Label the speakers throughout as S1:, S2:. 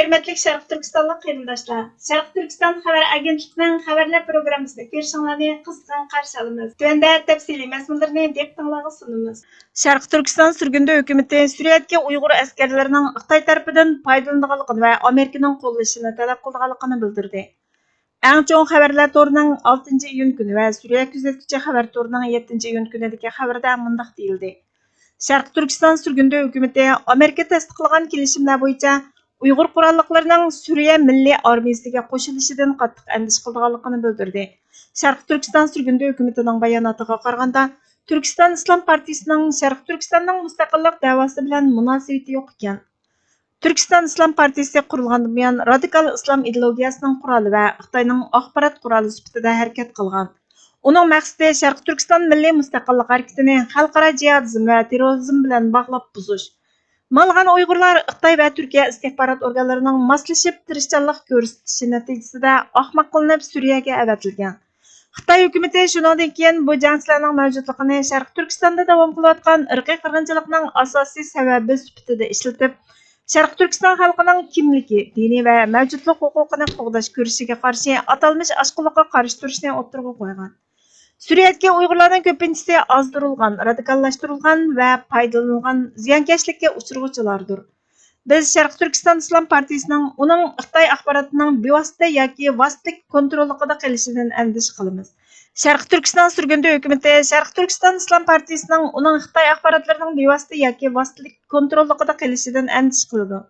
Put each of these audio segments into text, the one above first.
S1: Hörmətli Şərq Türkistanlıq qərindaşlar, Şərq Türkistan xəbər agentliyining xəbərlər proqrammasida görüşіңizlərni qızğın qarşı alamiz. Tövəndə təfsili məzmunlarını diqqətinizə sunumuz. Şərq Türkistan sürgündə hökuməti Suriyadagi Uyg'ur askarlarining Xitoy tarafidan foydalanganligini va Amerikaning qo'llashini talab qilganligini bildirdi. Eng cho'ng xabarlar torining 6-iyun kuni va Suriya kuzatuvchi xabar torining 7-iyun kunidagi xabarda mundaq deyildi. Şərq Türkistan sürgündə hökuməti Amerika tasdiqlagan kelishimlar bo'yicha Uyg'ur qurolliqlarining Suriya milliy armiyasiga qo'shilishidan qattiq andish qilganligini bildirdi. Sharq Turkiston sürgündə hökumətining bayonotiga qaraganda, Turkiston Islom partiyasining Sharq Turkistonning mustaqillik da'vosi bilan munosabati yo'q ekan. Turkiston Islom partiyasi qurilgandan buyon radikal islom ideologiyasining quroli va Xitoyning axborot quroli sifatida harakat qilgan. Uning maqsadi Sharq Turkiston milliy mustaqillik harakatini xalqaro jihadizm va terrorizm bilan bog'lab buzish. Malg'an Uyg'urlar Xitoy va Turkiya istihborot organlarining moslashib tirishchanlik ko'rsatishi natijasida ahmoq qilinib Suriyaga avatilgan. Xitoy hukumati shundan keyin bu jangchilarning mavjudligini Sharq Turkistonda davom qilayotgan irqiy qirg'inchilikning asosiy sababi sifatida ishlatib, Sharq Turkiston xalqining kimligi, diniy va mavjudlik huquqini qo'g'dash ko'rishiga qarshi atalmish oshqo'liqqa qarshi turishni o'ttirg'a qo'ygan. Suriyadagi Uyg'urlarning ko'pinchisi ozdirilgan, radikallashtirilgan va foydalanilgan ziyonkashlikka uchrag'uvchilardir. Biz Sharq Turkiston Islom partiyasining uning Xitoy axborotining bevosita yoki vositalik kontrolligida qolishidan andish qilamiz. Sharq Turkiston sürgündə hökuməti Sharq Turkiston Islom partiyasining uning Xitoy axborotlarining bevosita yoki vositalik kontrolligida qolishidan andish qiladi.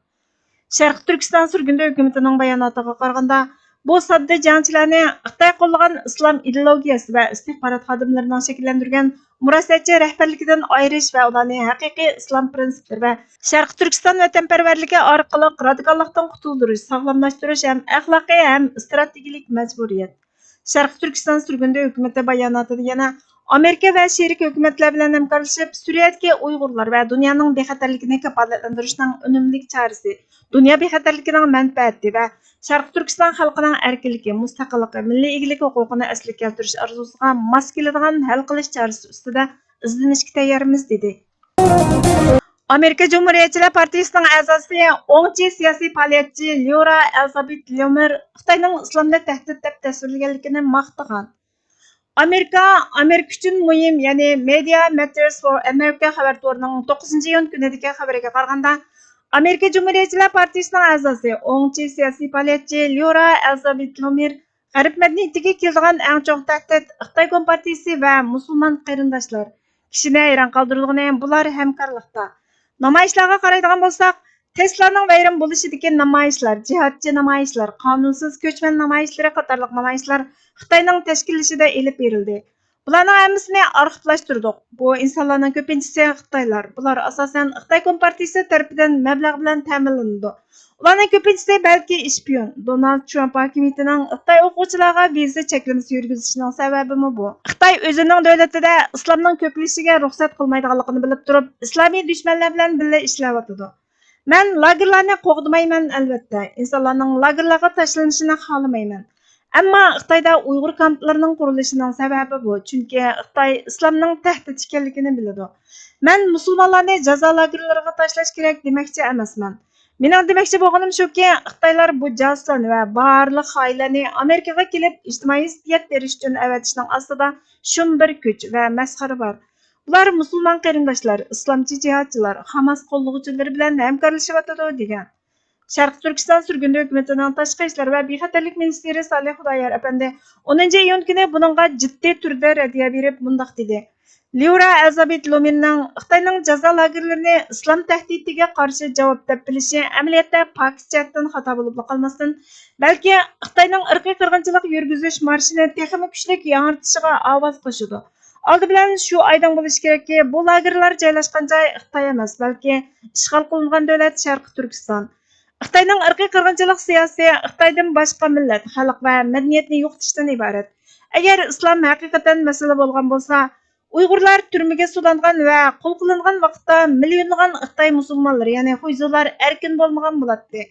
S1: Sharq Turkiston sürgündə hökumatining bayonotiga qaraganda, bu sodda jangchilarni Xitoy qo'llagan islom ideologiyasi va istihborot xodimlarining shakllantirgan murosatchi rahbarligidan ayirish va ularni haqiqiy islom prinsiplari va Sharq Turkiston vatanparvarligi orqali radikallikdan qutuldirish, sog'lomlashtirish ham axloqiy ham strategik majburiyat. Sharq Turkiston sürgündə hökuməti bayonotida yana Amerika va sherik hukumatlar bilan hamkorlashib, Suriyadagi Uyg'urlar va dunyoning bexatarligini kafolatlantirishning unumli chorasi, dunyo bexatarligining manfaati va Sharq Turkiston xalqining erkinligi, mustaqilligi, milliy egilik huquqini asliga keltirish orzusiga mos keladigan hal qilish chorasi ustida izlanishga tayyormiz dedi. Amerika Cumhuriyetçiler Partiyasining a'zosi, o'ngchi siyosiy faoliyatchi Laura Elizabeth Lomer Xitoyning islomda tahdid deb tasvirlaganligini maqtagan. Amerika uchun muhim, ya'ni Media Matters for America xabar torining 9-iyun kunidagi xabariga qaraganda, Amerika Cumhuriyetçiler Partiyasining a'zosi, o'ngchi siyosiy faoliyatchi Laura Elizabeth Lomer G'arb madaniyatiga keladigan eng cho'ng tahdid Xitoy Kompartiyasi va musulmon qarindoshlar. Kishini hayron qoldiradigan bular hamkorlikda. Namoyishlarga qaraydigan bo'lsak, Tesla'ning vayron bo'lishidagi namoyishlar, jihodchi namoyishlar, qonunsiz ko'chman namoyishlari qatorliq namoyishlar Xitoyning tashkillashida elib berildi. Bularning hammasini arxivlashtirdik. Bu insonlarning ko'pinchisi Xitoylar. Bular asosan Xitoy Kompartiyasi tomonidan mablag' bilan ta'minlanadi. Ularning ko'pinchisi balki ishpiyon. Donald Trump hokimiyatining Xitoy o'quvchilarga viza cheklamasi yurgizishining sababimi bu? Xitoy o'zining davlatida islomning ko'payishiga ruxsat qilmaydiganligini bilib turib, islomiy dushmanlar bilan birga ishlayotdi. Men lagerlarni qo'g'dimayman albatta. Insonlarning lagerlarga tashlanishini xohlamayman. Ammo Xitoyda Uyg'ur kamplarining qurilishining sababi bu. Chunki Xitoy islomning tahdid ekanligini biladi. Men musulmonlarni jazo lagerlariga tashlash kerak demoqchi emasman. Mening demoqchi bo'lganim shuki, Xitoylar bu jazolarni va barliq xoinlarni Amerikaga kelib ijtimoiy ziddiyat berish uchun avatishning ostida shum bir kuch va masxara bor. Ular musulmon qarindoshlar, islomchi jihodchilar, Hamas qo'llovchilari bilan hamkorlashyapti degan. Sharq Turkiston sürgündə hökumatining tashqi ishlar va bexatarlik ministri Salih Xudoyor apandi 10-iyun kuni buningga jiddiy turda raddiya berib mundaq dedi. Laura Elizabeth Lomerning Xitoyning jazo lagerlarini islom tahdidiga qarshi javob deb bilishi amaliyotda Pokistondan xato bo'lib qolmasdan, balki Xitoyning irqiy qirg'inchilik yurgizish marshini texnik kuchlik yangitishiga ovoz qo'shadi. Oldi bilan shu aydan bo'lishi kerakki, bu lagerlar joylashgan joy Xitoy emas, balki ishg'ol qilingan davlat Sharq Turkiston. Xitoyning irqiy qirg'inchilik siyosati Xitoydan boshqa millat, xalq va madaniyatni yo'qotishdan iborat. Agar islom haqiqatan masala bo'lgan bo'lsa, Uyg'urlar turmaga solingan va qul qilingan vaqtda millionlagan Xitoy musulmonlari, ya'ni xuyzular erkin bo'lmagan bo'ladi.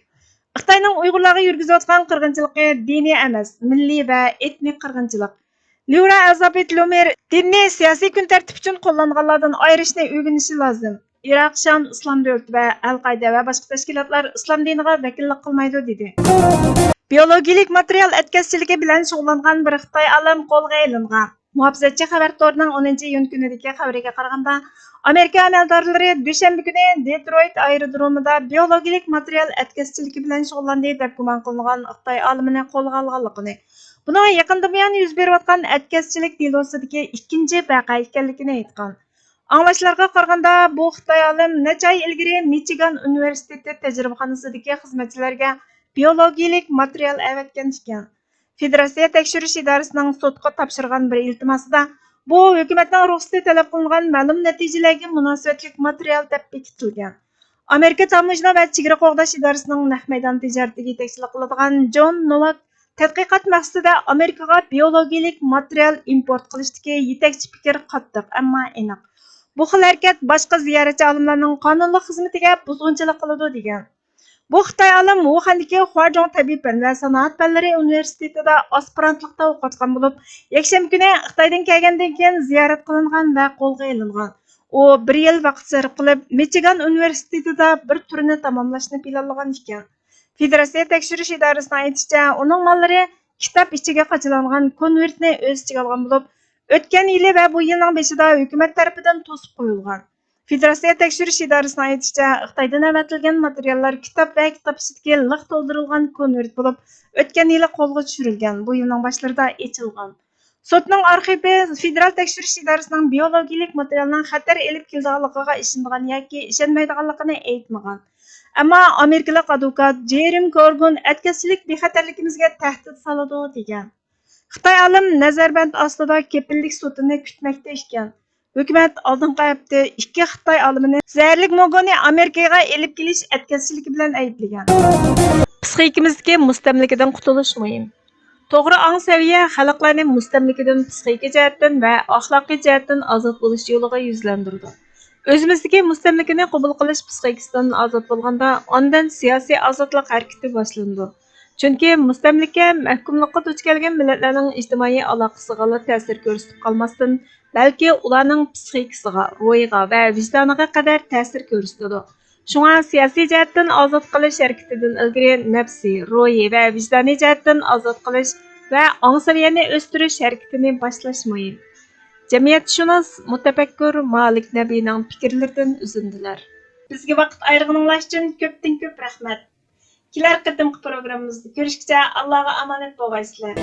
S1: Xitoyning Uyg'urlarga yurgizayotgan qirg'inchiligi diniy emas, milliy va etnik qirg'inchilik. Laura Elizabeth Lomer dinni siyosiy kun tartib uchun qo'llanganlardan ayirishni o'rganishi lozim. Iroq, Sham islom davlati va Al-Qoida va boshqa tashkilotlar islom diniga vakillik qilmaydi dedi. Biologik material atkazchiligi bilan shug'ullangan bir Xitoy olim qo'lga olingan. Muhofizatchi xabar torining 10-iyun kunidagi xabariga qaraganda, Amerika amaldorlari dushanba kuni Detroit aerodromida biologik material atkazchiligi bilan shug'ullandi deb gumon qilingan Xitoy olimini qo'lga olganligini, buni yaqinda buyon yuz berayotgan atkazchilik delosidagi ikkinchi vaqa ekanligini aytgan. Anglashlarga qaraganda, bu Xitoy olim necha oy ilgari Michigan universiteti tajribaxonasidagi xizmatchilarga biologik material avatgan ekan. Federatsiya tekshirish idorasining sudga topshirgan bir iltimosida bu hukumatning ruxsati talab qilingan ma'lum natijalarga munosabatli material deb bekitilgan. Amerika Tamojna va chegara qo'g'dash idorasining naq maydon tijoratiga yetakchilik qiladigan John Novak tadqiqot maqsadida Amerikaga biologik material import qilishdagi yetakchi fikr qattiq, ammo aniq. Bu xil harakat boshqa ziyoratchi olimlarning qonunli xizmatiga buzg'unchilik qiladi degan. Bu Xitoy olim Wuhandagi Huazhong tabiiy fan va sanoat fanlari universitetida aspirantlikda o'qiyotgan bo'lib, yakshanba kuni Xitoydan kelgandan keyin ziyorat qilingan va qo'lga olingan. U 1 yil vaqt sarf qilib, Michigan universitetida bir turni tamomlashni planlagan ekan. Federatsiya tekshirish idorasining aytishicha, uning mollari kitob ichiga qachilangan konvertni o'z ichiga olgan bo'lib, o'tgan yili va bu yilning beshida hukumat tarafidan to'sib qo'yilgan. Federatsiya tekshirish idorasining aytishicha, Xitoydan avatilgan materiallar kitob va kitob ichidagi liq to'ldirilgan konvert bo'lib, o'tgan yili qo'lga tushirilgan, bu yilning boshlarida ochilgan. Sudning arxivi federal tekshirish idorasining biologik materialning xatar elib kelganligiga ishongan yoki ishonmaydiganligini aytmagan. Ammo amerikalik advokat Jeremy Corgan atkazchilik bexatarligimizga tahdid soladi degan. Xitoy olim nazarband ostida kepillik sudini kutmoqda ekan. Hukumat oldingi hafta 2 Xitoy olimini zaharlik mogoni Amerikaga elib kelish atkazchiligi bilan ayblagan. Psixikamizdagi mustamlikadan qutulish muhim. To'g'ri ong saviya xalqlarni mustamlikadan psixika jihatdan va axloqiy jihatdan ozod bo'lish yo'liga yuzlantirdi. O'zimizdagi mustamlikani qabul qilish psixikasidan ozod bo'lganda, ondan siyosiy ozodlik harakati boshlandi. Chunki mustamlika mahkumlikqa duch kelgan millatlarning ijtimoiy aloqasiga ta'sir ko'rsatib qolmasdan, balki ularning psixikasiga, ruhiga va vijdoniga qadar ta'sir ko'rsatadi. Shunga siyosiy jihatdan ozod qilish harakatidan ilgari nafsiy, ruhiy va vijdoniy jihatdan ozod qilish va ong saviyani o'stirish harakatini boshlash muhim. Jamiyatshunos mutafakkur Malik Nabiyning fikrlaridan uzindilar. Bizga vaqt ayirganingiz uchun ko'pdan-ko'p rahmat. Kelar qatimqi programmamizda ko'rishguncha Allohga omonat bo'lgaysizlar.